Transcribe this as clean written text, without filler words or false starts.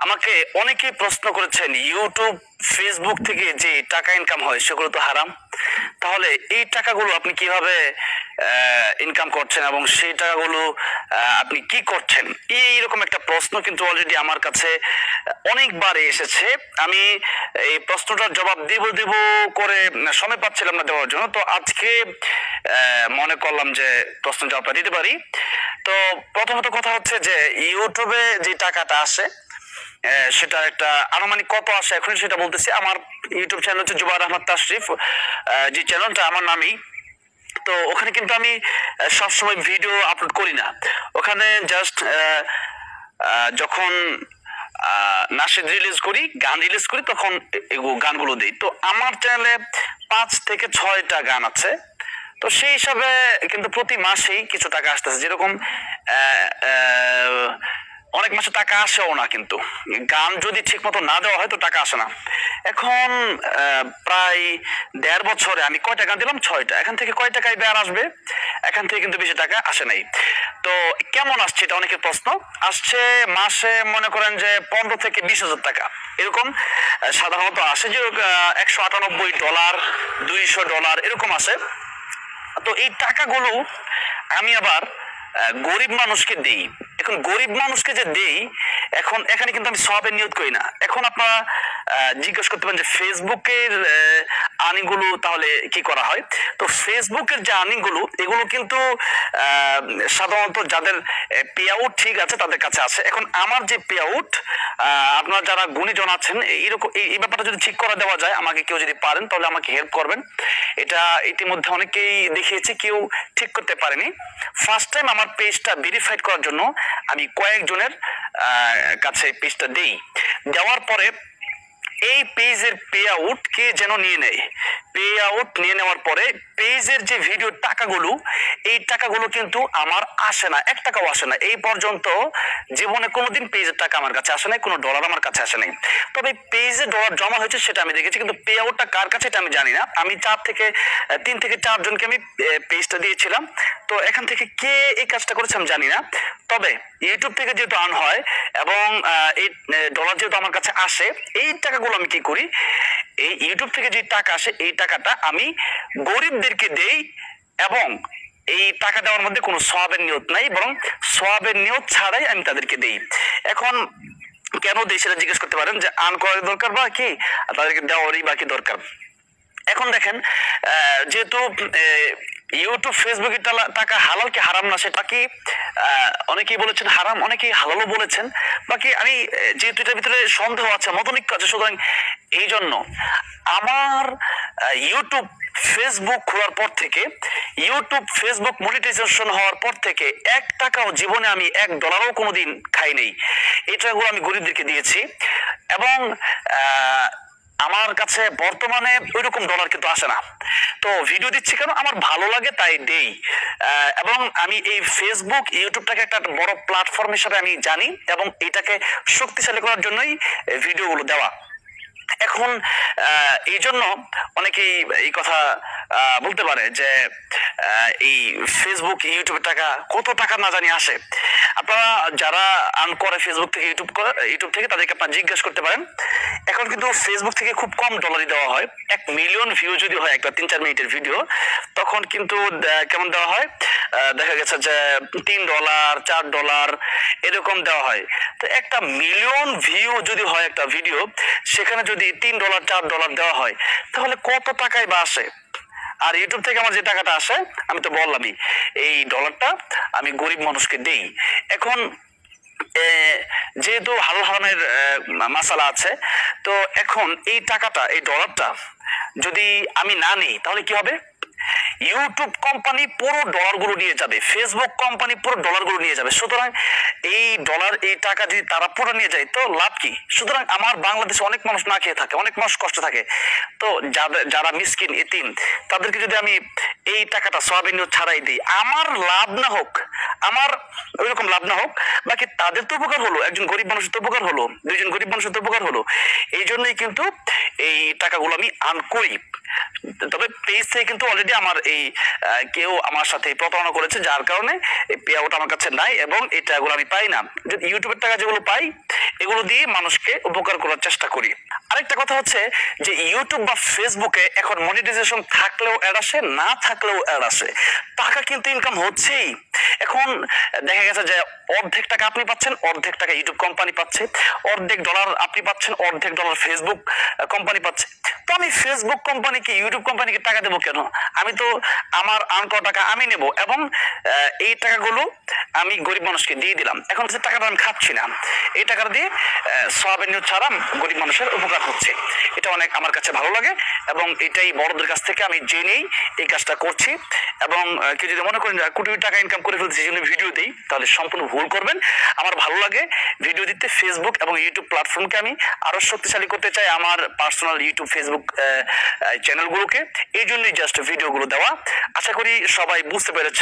আমাকে অনেকেই প্রশ্ন করেছেন, ইউটিউব ফেসবুক থেকে যে টাকা ইনকাম হয় সেগুলো তো হারাম, তাহলে এই টাকাগুলো আপনি কিভাবে ইনকাম করছেন এবং সেই টাকাগুলো আপনি কি করছেন? এইরকম একটা প্রশ্ন কিন্তু অলরেডি আমার কাছে অনেকবার এসেছে। আমি এই প্রশ্নটার জবাব দেব দেব করে সময় পাচ্ছিলাম না দেওয়ার জন্য, তো আজকে মনে করলাম যে প্রশ্ন জবাবটা দিতে পারি। তো প্রথমত কথা হচ্ছে যে ইউটিউবে যে টাকাটা আসে সেটা একটা আনুমানিক কত আসে এখন সেটা বলতেছি। আমার ইউটিউব চ্যানেল হচ্ছে জুবায়ের আহমদ তাশরিফ, যে চ্যানেলটা আমার নামেই। তো ওখানে কিন্তু আমি সবসময় ভিডিও আপলোড করি না। ওখানে জাস্ট যখন নাশিদ রিলিজ করি, গান রিলিজ করি, তখন গানগুলো দিই। তো আমার চ্যানেলে 5 থেকে 6টা গান আছে। তো সেই হিসাবে কিন্তু প্রতি মাসেই কিছু টাকা আসতেছে। যেরকম অনেক মাসে টাকা আসেও না, কিন্তু গান যদি ঠিক মতো না দেওয়া হয় তো টাকা আসে না। এখন প্রায় 1.5 বছরে আমি কয়টা গান দিলাম? 6টা। এখান থেকে কয় টাকায় বের আসবে? এখান থেকে কিন্তু বেশি টাকা আসে নাই। তো কেমন আসছে এটা অনেকের প্রশ্ন। আসছে মাসে মনে করেন যে 15 থেকে 20 হাজার টাকা এরকম সাধারণত আসে, যে $198, $200 এরকম আসে। তো এই টাকাগুলো আমি আবার গরিব মানুষকে দেই। এখন গরিব মানুষকে যে দেই, এখন এখানে কিন্তু আমি সওয়াবের নিয়ত করি না। এখন আপনারা জিজ্ঞেস করতে পারেন যে ফেসবুকের আর্নিং গুলো তাহলে কি করা হয়? তো ফেসবুকের যে আর্নিং গুলো, এগুলো কিন্তু সাধারণত যাদের পে আউট ঠিক আছে তাদের কাছে আছে। এখন আমার যে পে আউট, আপনারা যারা গুণীজন আছেন, এইরকম এই ব্যাপারটা যদি ঠিক করে দেওয়া যায়, আমাকে কেউ যদি পারেন তাহলে আমাকে হেল্প করবেন। এটা ইতিমধ্যে অনেকেই দেখিয়েছে, কেউ ঠিক করতে পারেনি। ফার্স্ট টাইম আমার পেজটা ভেরিফাইড করার জন্য আমি কয়েকজনের কাছে পেজটা দেই। দেওয়ার পরে এই পেজের পে আউট কে যেন নিয়ে নেয়। পে আউট নিয়ে নেওয়ার পরে পেজের যে ভিডিও টাকাগুলো, এই টাকাগুলো কিন্তু আমার আসে না, 1 টাকাও আসে না। এই পর্যন্ত জীবনে কোনোদিন পেজের টাকা আমার কাছে আসে নাই, কোনো ডলার আমার কাছে আসে নাই। তবে পেজে ডলার জমা হয়েছে সেটা আমি দেখেছি, কিন্তু পে আউটটা কার কাছে এটা আমি জানি না। আমি 3 থেকে 4 জনকে আমি পেজটা দিয়েছিলাম। তো এখান থেকে কে এই কাজটা করেছে আমি জানি না। তবে ইউটিউব থেকে যেহেতু আর্ন হয় এবং এই ডলার যেহেতু আমার কাছে আসে, এই টাকাগুলো আমি কি করি, এই ইউটিউব থেকে যে টাকা আসে এই টাকাটা আমি গরিবদেরকে দেই। এবং এই টাকা দেওয়ার মধ্যে কোনো সওয়াবের নিয়ত নাই, বরং সওয়াবের নিয়ত ছাড়াই আমি তাদেরকে দেই। এখন কেন দেই সেটা জিজ্ঞেস করতে পারেন, যে আর্ন করার দরকার বা কি, তাদেরকে দেওয়ারই বা কি দরকার। এখন দেখেন, যেহেতু ইউটিউব ফেসবুকের টাকা হালাল কি হারাম না সেটা কি অনেকেই বলেছেন হারাম, অনেকেই হালালও বলেছেন। বাকি আমি যেহেতু এটার ভিতরে সন্দেহ আছে, মতনৈক্য আছে, সুতরাং এই জন্য আমার ইউটিউব ফেসবুক খোলার পর থেকে, ইউটিউব ফেসবুক মনিটাইজেশন হওয়ার পর থেকে 1 টাকাও জীবনে আমি $1ও কোনোদিন খাই নেই। এই টাকাগুলো আমি গরিবদেরকে দিয়েছি। এবং আমার কাছে বর্তমানে ওইরকম ডলার কিন্তু আসে না। তো ভিডিও দিচ্ছি কেন, আমার ভালো লাগে তাই দেই। এবং আমি এই ফেসবুক ইউটিউবটাকে একটা বড় প্ল্যাটফর্ম হিসেবে আমি জানি, এবং এটাকে শক্তিশালী করার জন্যই ভিডিওগুলো দেওয়া। এখন এই জন্য অনেকেই এই কথা বলতে পারে যে এই ফেসবুক ইউটিউবের টাকা কত টাকা না জানি আসে। আপনারা যারা আর্ন করে ফেসবুক থেকে ইউটিউব থেকে, তাদেরকে আপনারা জিজ্ঞেস করতে পারেন। এখন কিন্তু ফেসবুক থেকে খুব কম ডলারই দেওয়া হয়। 1 মিলিয়ন ভিউ যদি হয় একটা 3-4 মিনিটের ভিডিও, তখন কিন্তু কেমন দেওয়া হয়, দেখা গেছে যে $3, $4 এরকম দেওয়া হয়। তো 1 মিলিয়ন ভিউ যদি হয় একটা ভিডিও, সেখানে যদি $3, $4 দেওয়া হয়, তাহলে কত টাকায় বা আসে? আর ইউটিউব থেকে আমার যে টাকাটা আসে, আমি তো বললামই, এই ডলারটা আমি গরিব মানুষকে দেই। এখন যেহেতু হালাল হারামের মাসালা আছে, তো এখন এই টাকাটা, এই ডলারটা যদি আমি না নিই তাহলে কি হবে? ইউটিউব কোম্পানি পুরো ডলারগুলো নিয়ে যাবে, ফেসবুক কোম্পানি পুরো ডলারগুলো নিয়ে যাবে। সুতরাং এই ডলার, এই টাকা যদি তারা পুরো নিয়ে যায় তো লাভ কি? সুতরাং আমার বাংলাদেশে অনেক মানুষ না খেয়ে থাকে, অনেক মানুষ কষ্ট থাকে। তো যারা মিসকিন, এতিম, তাদেরকে যদি আমি এই টাকাটা সওয়াবের নিয়ত ছাড়াই দিই, আমার লাভ না হোক, আমার ওইরকম লাভ না হোক, বাকি তাদের তো উপকার হলো, একজন গরিব মানুষের তো উপকার হলো, 2জন গরিব মানুষের তো উপকার হলো। এই জন্যই কিন্তু এই টাকাগুলো আমি আর্ন করি। তবে পেজ থেকে কিন্তু অলরেডি যে আমার এই কেউ আমার সাথে প্রতারণা করেছে, যার কারণে এই পে আউট আমার কাছে নাই এবং এই টাকাগুলো আমি পাই না। যে ইউটিউবের টাকা যেগুলো পাই এগুলো দিয়ে মানুষকে উপকার করার চেষ্টা করি। আরেকটা কথা হচ্ছে যে ইউটিউব বা ফেসবুকে এখন মনিটাইজেশন থাকলেও অ্যাড আসে, না থাকলেও অ্যাড আসে, টাকা কিন্তু ইনকাম হচ্ছেই। এখন দেখা গেছে যে অর্ধেক টাকা আপনি পাচ্ছেন, অর্ধেক টাকা ইউটিউব কোম্পানি পাচ্ছে, অর্ধেক ডলার আপনি পাচ্ছেন, অর্ধেক ডলার ফেসবুক কোম্পানি পাচ্ছে। তো আমি ফেসবুক কোম্পানিকে ইউটিউব কোম্পানিকে টাকা দেবো কেন? আমি তো আমার আর্ন করা টাকা আমি নেব এবং এই টাকাগুলো আমি গরিব মানুষকে দিয়ে দিলাম। এখন যে টাকাটা আমি খাচ্ছি না, এই টাকাটা দিয়ে সওয়াবের নিয়ত ছাড়া গরিব মানুষের উপকার হচ্ছে। এটা অনেক আমার কাছে ভালো লাগে এবং এটাই বড়দের কাছ থেকে আমি জেনেই এই কাজটা করছি। এবং কেউ যদি মনে করেন কোটি কোটি টাকা ইনকাম করে ফেলতে সেই জন্য ভিডিও দিই, তাহলে সম্পূর্ণ ভুল করবেন। আমার ভালো লাগে ভিডিও দিতে। ফেসবুক এবং ইউটিউব প্ল্যাটফর্মকে আমি আরো শক্তিশালী করতে চাই, আমার পার্সোনাল ইউটিউব ফেসবুক চ্যানেলগুলোকে। এই জন্যই জাস্ট ভিডিওগুলো দেওয়া। আশা করি সবাই বুঝতে পেরেছে।